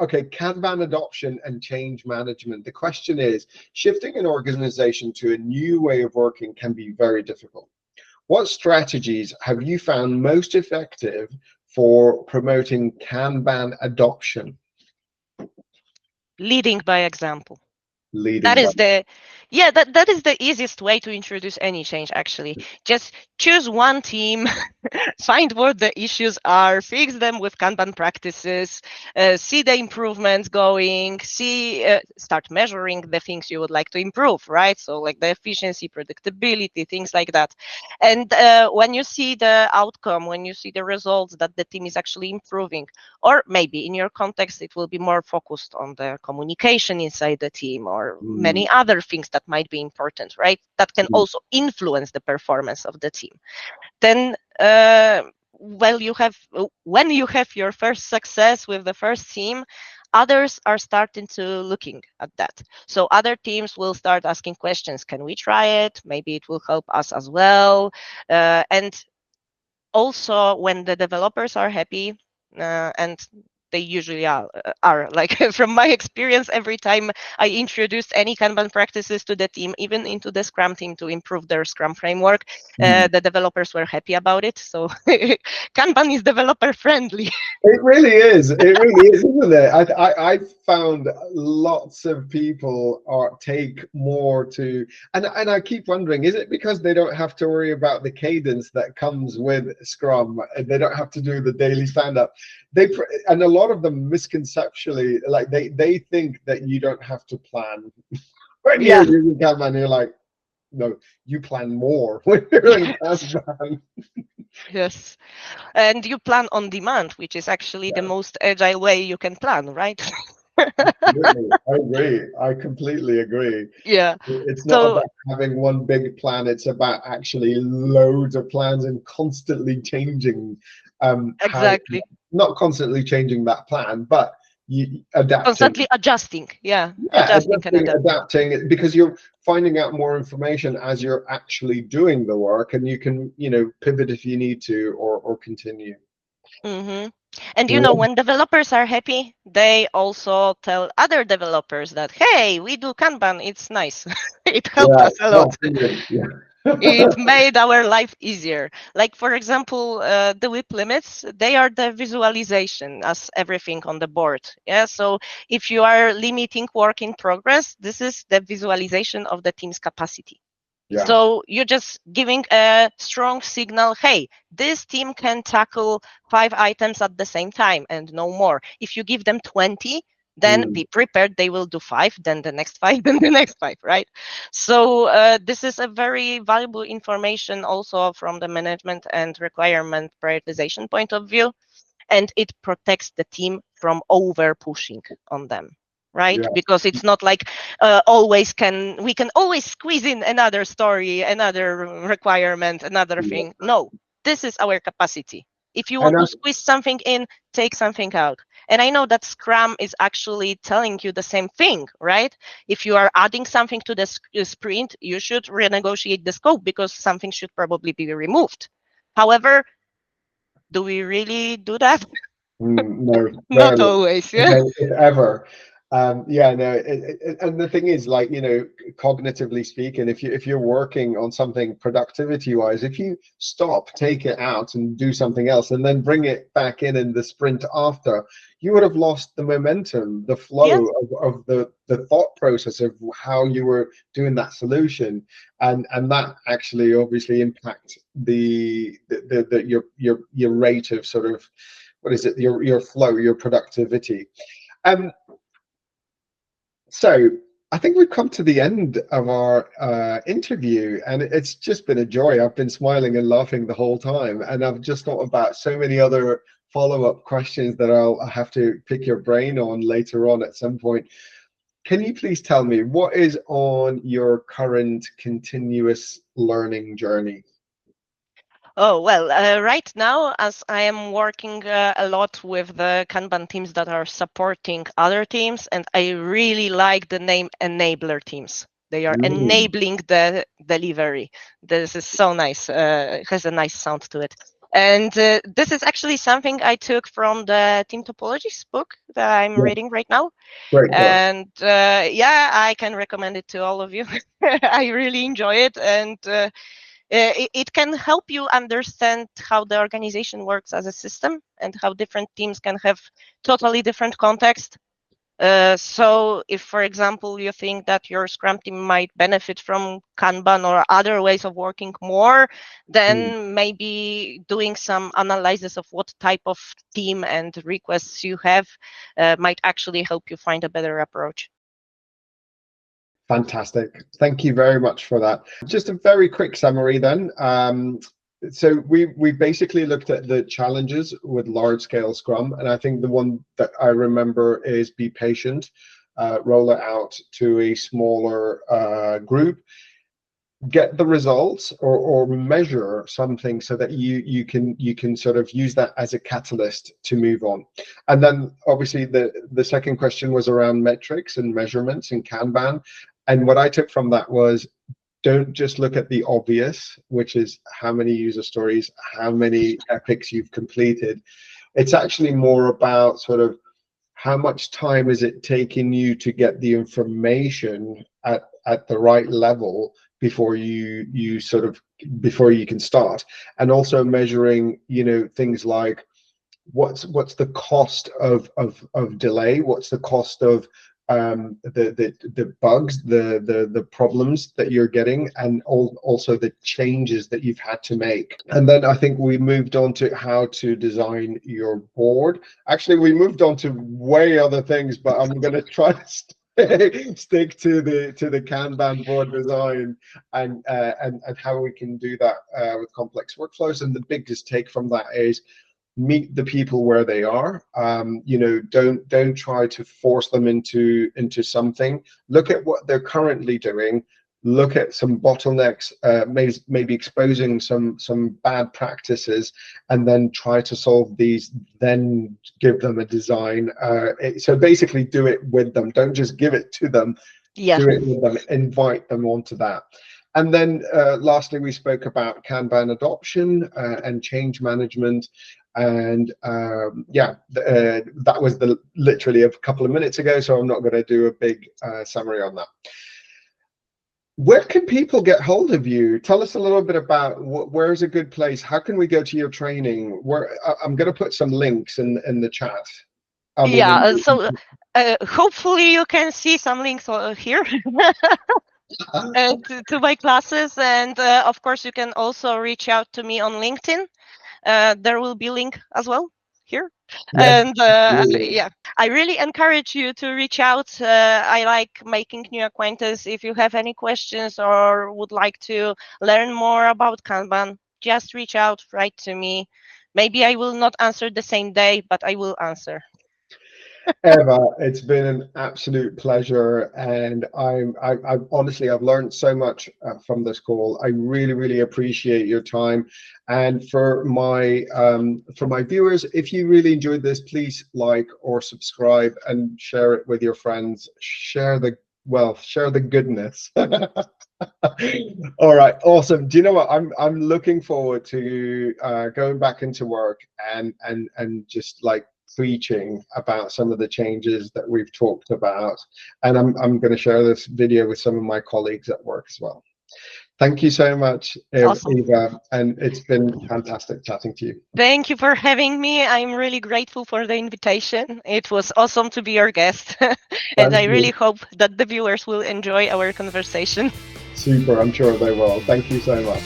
Okay, Kanban adoption and change management. The question is, shifting an organization to a new way of working can be very difficult. What strategies have you found most effective for promoting Kanban adoption? Leading by example. That Leading by. is the yeah, that is the easiest way to introduce any change, actually. Just choose one team, find what the issues are, fix them with Kanban practices, see the improvements going, start measuring the things you would like to improve, right? So like the efficiency, predictability, things like that. And when you see the outcome, when you see the results that the team is actually improving, or maybe in your context, it will be more focused on the communication inside the team or Mm, many other things that might be important, right? That can mm, also influence the performance of the team. Then, well, when you have your first success with the first team, others are starting to looking at that. So other teams will start asking questions. Can we try it? Maybe it will help us as well. And also when the developers are happy, and they usually are like from my experience, every time I introduced any Kanban practices to the team, even into the Scrum team to improve their Scrum framework, mm. the developers were happy about it. So Kanban is developer friendly. It really is. It really is, isn't it? I found lots of people are take more to, and I keep wondering, is it because they don't have to worry about the cadence that comes with Scrum? They don't have to do the daily stand up. And a lot of them misconceptually, like they think that you don't have to plan when you're Yeah. using Kanban. You're like, no, you plan more when you're in Yes. Kanban. Yes. And you plan on demand, which is actually the most agile way you can plan, right? Absolutely. I agree. I completely agree. Yeah. It's not So about having one big plan, it's about actually loads of plans and constantly changing how, exactly. not constantly changing that plan, but you adapting. Constantly adjusting. Yeah. Yeah, Adjusting and adjusting, adapting. adapting it because you're finding out more information as you're actually doing the work, and you can, pivot if you need to, or continue. Hmm. And What? when developers are happy, they also tell other developers that, hey, we do Kanban. It's nice. It helped Yeah, us a lot. oh, brilliant. Yeah. It made our life easier. Like, for example, the WIP limits, they are the visualization as everything on the board. Yeah. So if you are limiting work in progress, this is the visualization of the team's capacity. Yeah. So you're just giving a strong signal, hey, this team can tackle 5 items at the same time and no more. If you give them 20, then Mm, be prepared, they will do 5, then the next 5, then the next 5, right? So this is a very valuable information also from the management and requirement prioritization point of view, and it protects the team from over pushing on them, right? yeah. Because it's not like we can always squeeze in another story, another requirement, another Yeah. thing. No, this is our capacity. If you And want to squeeze something in, take something out. And I know that Scrum is actually telling you the same thing, right? If you are adding something to the sprint, you should renegotiate the scope because something should probably be removed. However, do we really do that? No, Not rarely, always, yeah. if ever. Yeah, no, and the thing is, like, cognitively speaking, if you're working on something productivity wise, if you stop, take it out, and do something else, and then bring it back in the sprint after, you would have lost the momentum, the Yeah. flow of the thought process of how you were doing that solution, and that actually obviously impact your rate of sort of, what is it, your flow, your productivity. um so I think we've come to the end of our interview, and it's just been a joy. I've been smiling and laughing the whole time, and I've just thought about so many other follow-up questions that I'll have to pick your brain on later on at some point. Can you please tell me what is on your current continuous learning journey? Oh, well, right now, as I am working a lot with the Kanban teams that are supporting other teams, and I really like the name enabler teams. They are Mm, enabling the delivery. This is so nice. It has a nice sound to it. And this is actually something I took from the Team Topologies book that I'm reading right now. Great book. And yeah, I can recommend it to all of you. I really enjoy it, and it can help you understand how the organization works as a system and how different teams can have totally different context. So if, for example, you think that your Scrum team might benefit from Kanban or other ways of working more, then maybe doing some analysis of what type of team and requests you have might actually help you find a better approach. Fantastic. Thank you very much for that. Just a very quick summary then. So we basically looked at the challenges with large scale Scrum, and I think the one that I remember is be patient, roll it out to a smaller group, get the results or measure something so that you can sort of use that as a catalyst to move on. And then obviously the second question was around metrics and measurements in Kanban, and what I took from that was, don't just look at the obvious, which is how many user stories, how many epics you've completed. It's actually more about sort of how much time is it taking you to get the information at the right level before you can start, and also measuring, things like what's the cost of delay, what's the cost of the bugs, the problems that you're getting, and also the changes that you've had to make. And then I think we moved on to how to design your board. Actually, we moved on to way other things, but I'm going to try to stick to the Kanban board design and how we can do that with complex workflows. And the biggest take from that is, meet the people where they are. Don't try to force them into something. Look at what they're currently doing, look at some bottlenecks, maybe exposing some bad practices, and then try to solve these, then give them a design. So basically do it with them, don't just give it to them. Yeah. Do it with them, invite them onto that. And then lastly, we spoke about Kanban adoption and change management. And that was literally a couple of minutes ago, so I'm not going to do a big summary on that. Where can people get hold of you? Tell us a little bit about where's a good place. How can we go to your training? I'm going to put some links in the chat. So hopefully you can see some links here. To my classes, and of course you can also reach out to me on LinkedIn. There will be a link as well here. Yes. And yeah, I really encourage you to reach out. I like making new acquaintances. If you have any questions or would like to learn more about Kanban, just reach out, write to me. Maybe I will not answer the same day, but I will answer. Eva, it's been an absolute pleasure, and I honestly, I've learned so much from this call. I really appreciate your time. And for my viewers, if you really enjoyed this, please like or subscribe and share it with your friends. Share the goodness. All right, awesome. Do you know what? I'm looking forward to going back into work and just like preaching about some of the changes that we've talked about, and I'm going to share this video with some of my colleagues at work as well. Thank you so much, Awesome. Eva, and it's been fantastic chatting to you. Thank you for having me. I'm really grateful for the invitation. It was awesome to be your guest, and I really hope that the viewers will enjoy our conversation. Super, I'm sure they will. Thank you so much.